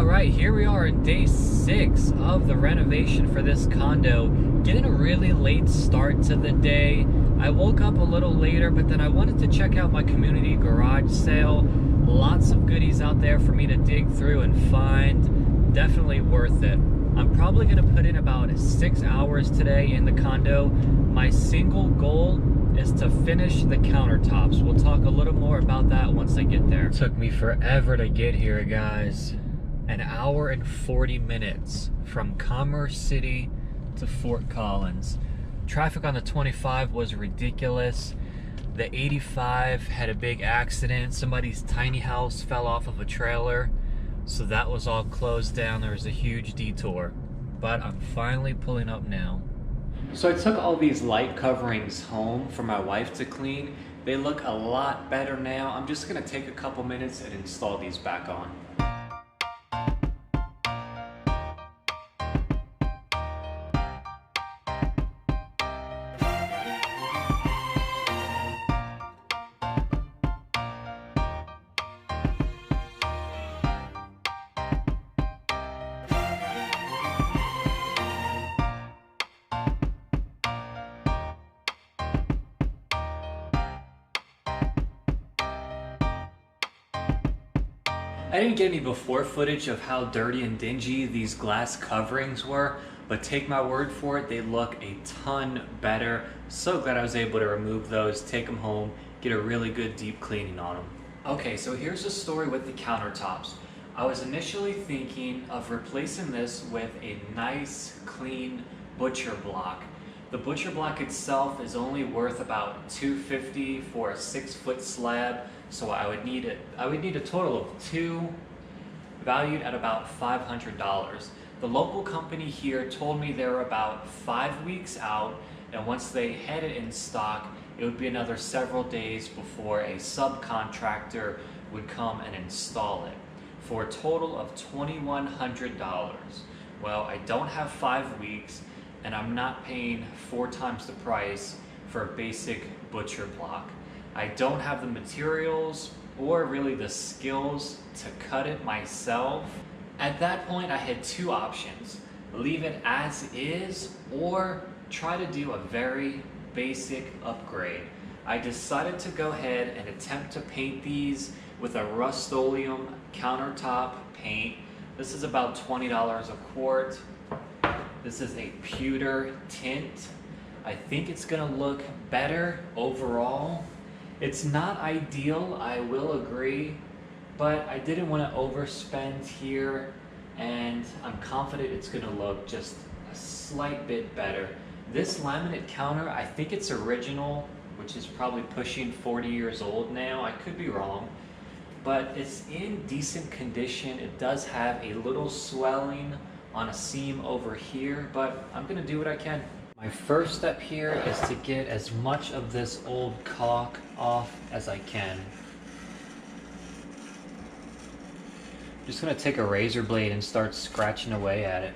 Alright, here we are in day 6 of the renovation for this condo. Getting a really late start to the day. I woke up a little later, but then I wanted to check out my community garage sale. Lots of goodies out there for me to dig through and find. Definitely worth it. I'm probably going to put in about 6 hours today in the condo. My single goal is to finish the countertops. We'll talk a little more about that once I get there. It took me forever to get here, guys. An hour and 40 minutes from Commerce City to Fort Collins. Traffic on the 25 was ridiculous. The 85 had a big accident. Somebody's tiny house fell off of a trailer, so that was all closed down. There was a huge detour, but I'm finally pulling up now. So I took all these light coverings home for my wife to clean. They look a lot better now. I'm just gonna take a couple minutes and install these back on. I didn't get any before footage of how dirty and dingy these glass coverings were, but take my word for it, they look a ton better. So glad I was able to remove those, take them home, get a really good deep cleaning on them. Okay, so here's the story with the countertops. I was initially thinking of replacing this with a nice, clean butcher block. The butcher block itself is only worth about $250 for a 6-foot slab. So I would need a total of 2, valued at about $500. The local company here told me they were about 5 weeks out, and once they had it in stock, it would be another several days before a subcontractor would come and install it, for a total of $2,100. Well, I don't have 5 weeks, and I'm not paying 4 times the price for a basic butcher block. I don't have the materials or really the skills to cut it myself. At that point, I had 2 options: leave it as is or try to do a very basic upgrade. I decided to go ahead and attempt to paint these with a Rust-Oleum countertop paint. This is about $20 a quart. This is a pewter tint. I think it's gonna look better overall. It's not ideal, I will agree, but I didn't want to overspend here, and I'm confident it's going to look just a slight bit better. This laminate counter, I think it's original, which is probably pushing 40 years old now. I could be wrong, but it's in decent condition. It does have a little swelling on a seam over here, but I'm going to do what I can. My first step here is to get as much of this old caulk off as I can. I'm just going to take a razor blade and start scratching away at it.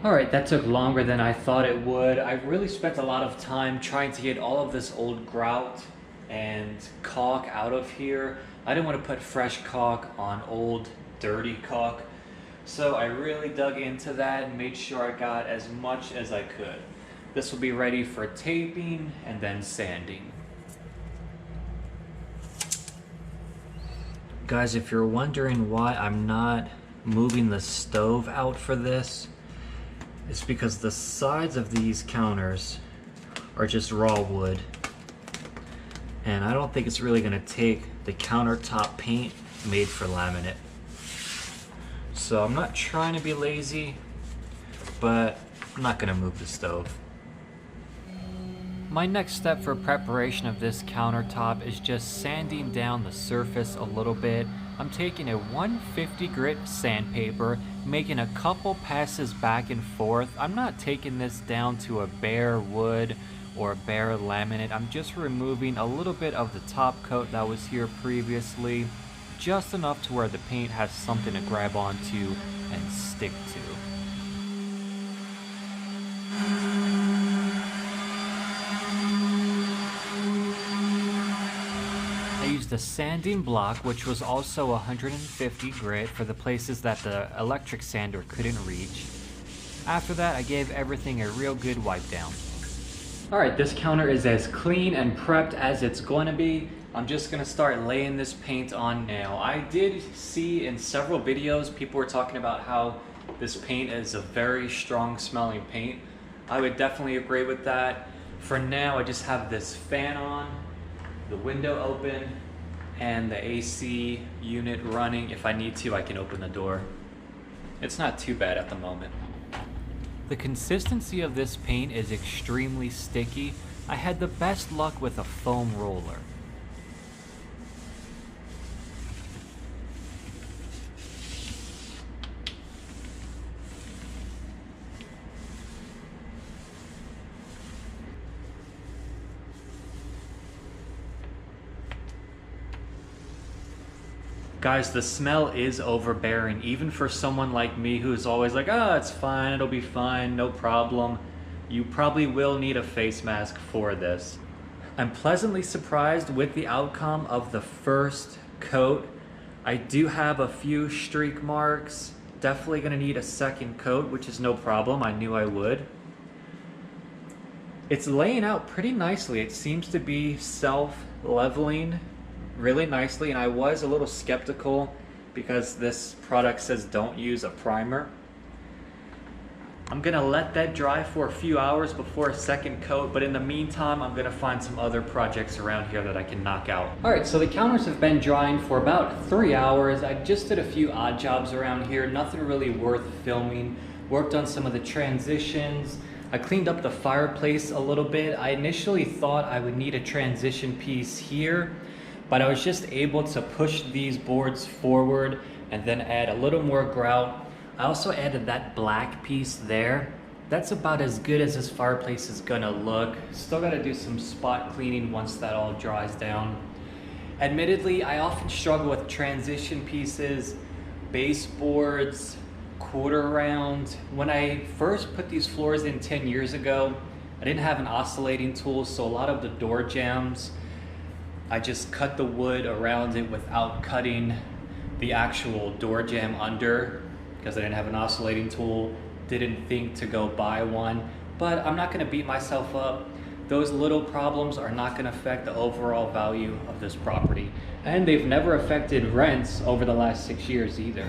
Alright, that took longer than I thought it would. I really spent a lot of time trying to get all of this old grout and caulk out of here. I didn't want to put fresh caulk on old, dirty caulk. So I really dug into that and made sure I got as much as I could. This will be ready for taping and then sanding. Guys, if you're wondering why I'm not moving the stove out for this, it's because the sides of these counters are just raw wood, and I don't think it's really going to take the countertop paint made for laminate. So I'm not trying to be lazy, but I'm not going to move the stove. My next step for preparation of this countertop is just sanding down the surface a little bit. I'm taking a 150 grit sandpaper, making a couple passes back and forth. I'm not taking this down to a bare wood or bare laminate. I'm just removing a little bit of the top coat that was here previously, just enough to where the paint has something to grab onto and stick to. I used a sanding block, which was also 150 grit for the places that the electric sander couldn't reach. After that, I gave everything a real good wipe down. Alright, this counter is as clean and prepped as it's going to be. I'm just going to start laying this paint on now. I did see in several videos people were talking about how this paint is a very strong smelling paint. I would definitely agree with that. For now, I just have this fan on, the window open, and the AC unit running. If I need to, I can open the door. It's not too bad at the moment. The consistency of this paint is extremely sticky. I had the best luck with a foam roller. Guys, the smell is overbearing, even for someone like me who's always like, oh, it's fine, it'll be fine, no problem. You probably will need a face mask for this. I'm pleasantly surprised with the outcome of the first coat. I do have a few streak marks. Definitely gonna need a second coat, which is no problem. I knew I would. It's laying out pretty nicely. It seems to be self-leveling really nicely, and I was a little skeptical because this product says don't use a primer. I'm gonna let that dry for a few hours before a second coat, but in the meantime, I'm gonna find some other projects around here that I can knock out. All right, so the counters have been drying for about 3 hours. I just did a few odd jobs around here, nothing really worth filming. Worked on some of the transitions. I cleaned up the fireplace a little bit. I initially thought I would need a transition piece here, but I was just able to push these boards forward and then add a little more grout. I also added that black piece there. That's about as good as this fireplace is gonna look. Still gotta do some spot cleaning once that all dries down. Admittedly, I often struggle with transition pieces, baseboards, quarter round. When I first put these floors in 10 years ago, I didn't have an oscillating tool, so a lot of the door jambs, I just cut the wood around it without cutting the actual door jamb under because I didn't have an oscillating tool, didn't think to go buy one. But I'm not gonna beat myself up. Those little problems are not gonna affect the overall value of this property. And they've never affected rents over the last 6 years either.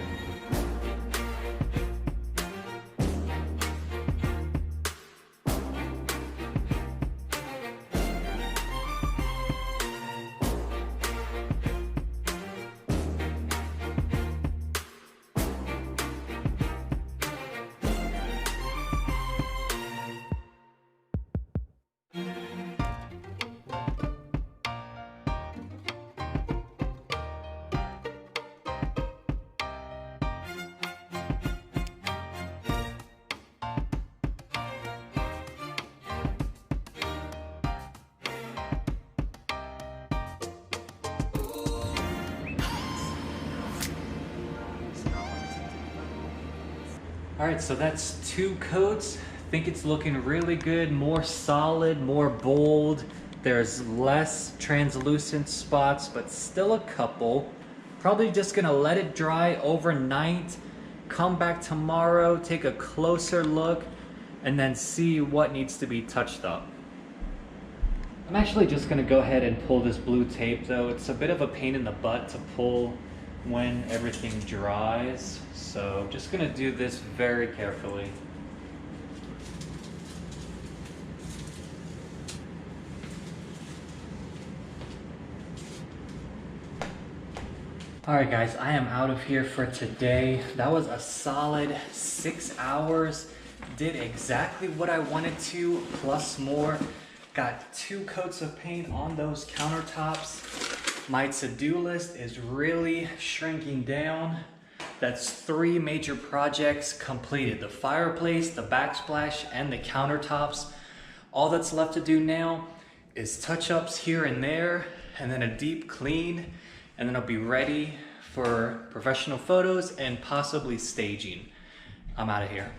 All right, so that's 2 coats. I think it's looking really good, more solid, more bold. There's less translucent spots, but still a couple. Probably just gonna let it dry overnight, come back tomorrow, take a closer look, and then see what needs to be touched up. I'm actually just gonna go ahead and pull this blue tape though. It's a bit of a pain in the butt to pull when everything dries. So I'm just gonna do this very carefully. All right guys, I am out of here for today. That was a solid 6 hours. Did exactly what I wanted to, plus more. Got 2 coats of paint on those countertops. My to-do list is really shrinking down. That's 3 major projects completed. The fireplace, the backsplash, and the countertops. All that's left to do now is touch-ups here and there, and then a deep clean, and then I'll be ready for professional photos and possibly staging. I'm out of here.